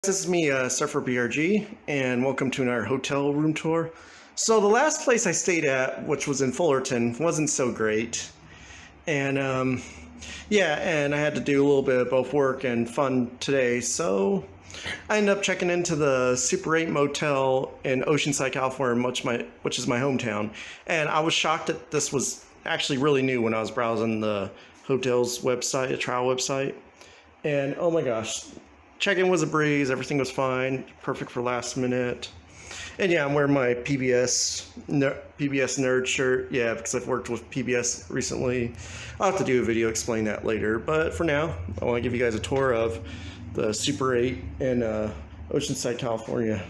This is me, Surferbrg, and welcome to our hotel room tour. So the last place I stayed at, which was in Fullerton, wasn't so great. And yeah, and I had to do a little bit of both work and fun today. So I ended up checking into the Super 8 Motel in Oceanside, California, which is my hometown. And I was shocked that this was actually really new when I was browsing the hotel's website, a trial website. And oh my gosh, check-in was a breeze, everything was fine, perfect for last minute. And yeah, I'm wearing my PBS nerd shirt, yeah, because I've worked with PBS recently. I'll have to do a video explain that later, but for now, I want to give you guys a tour of the Super 8 in Oceanside, California.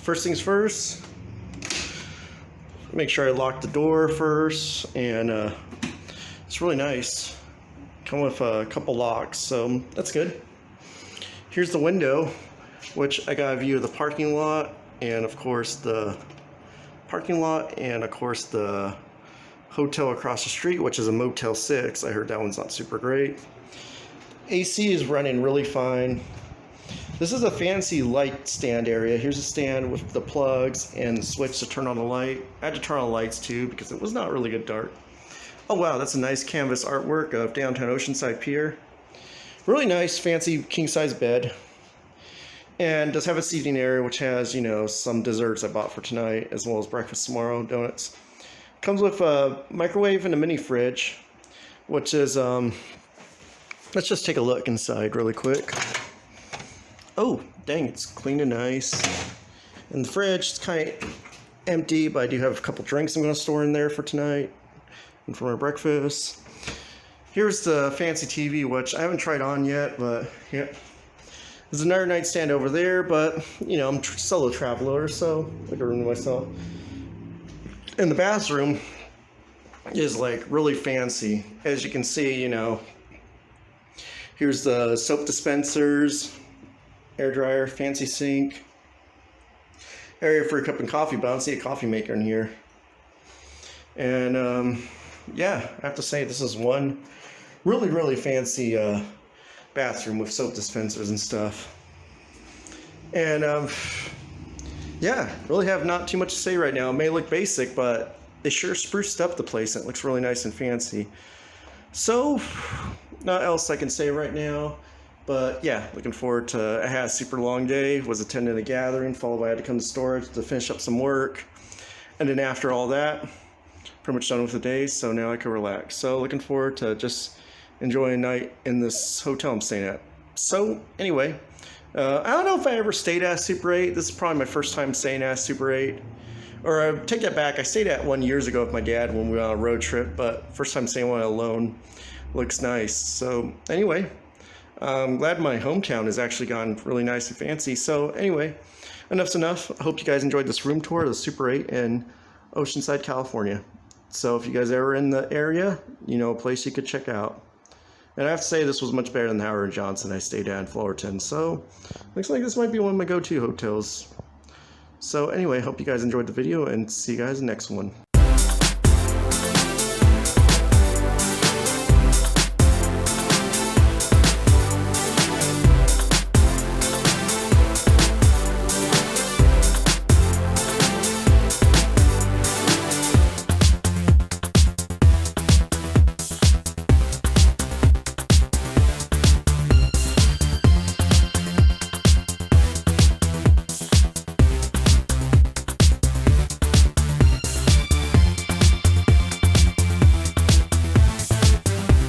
First things first, make sure I lock the door first, and it's really nice. Come with a couple locks, so that's good. Here's the window, which I got a view of the parking lot, and of course the hotel across the street, which is a Motel 6. I heard that one's not super great. AC is running really fine. This is a fancy light stand area. Here's a stand with the plugs and the switch to turn on the light. I had to turn on the lights too because it was not really good dark. Oh wow, that's a nice canvas artwork of downtown Oceanside Pier. Really nice, fancy king-size bed. And does have a seating area which has, you know, some desserts I bought for tonight, as well as breakfast tomorrow, donuts. Comes with a microwave and a mini fridge, which is, let's just take a look inside really quick. Oh, dang, it's clean and nice. And the fridge is kind of empty, but I do have a couple drinks I'm going to store in there for tonight and for my breakfast. Here's the fancy TV, which I haven't tried on yet, but yeah. There's another nightstand over there, but you know, I'm solo traveler, so I got room to myself. And the bathroom is like really fancy. As you can see, you know, here's the soap dispensers, air dryer, fancy sink, area for a cup of coffee, but I don't see a coffee maker in here. And yeah, I have to say this is one really fancy bathroom with soap dispensers and stuff. And yeah, really have not too much to say right now. It may look basic, but they sure spruced up the place and it looks really nice and fancy. So not else I can say right now, but yeah, looking forward to. I had a super long day, was attending a gathering, followed by I had to come to storage to finish up some work, and then after all that, pretty much done with the day, so now I can relax. So looking forward to just enjoying a night in this hotel I'm staying at. So anyway, I don't know if I ever stayed at Super 8. This is probably my first time staying at Super 8. Or I take that back, I stayed at one years ago with my dad when we went on a road trip, but first time staying one alone. Looks nice. So anyway, I'm glad my hometown has actually gotten really nice and fancy. So anyway, enough's enough. I hope you guys enjoyed this room tour of the Super 8 in Oceanside, California. So if you guys are ever in the area, you know, a place you could check out. And I have to say this was much better than the Howard & Johnson I stayed at in Fullerton. So looks like this might be one of my go-to hotels. So anyway, hope you guys enjoyed the video and see you guys in the next one.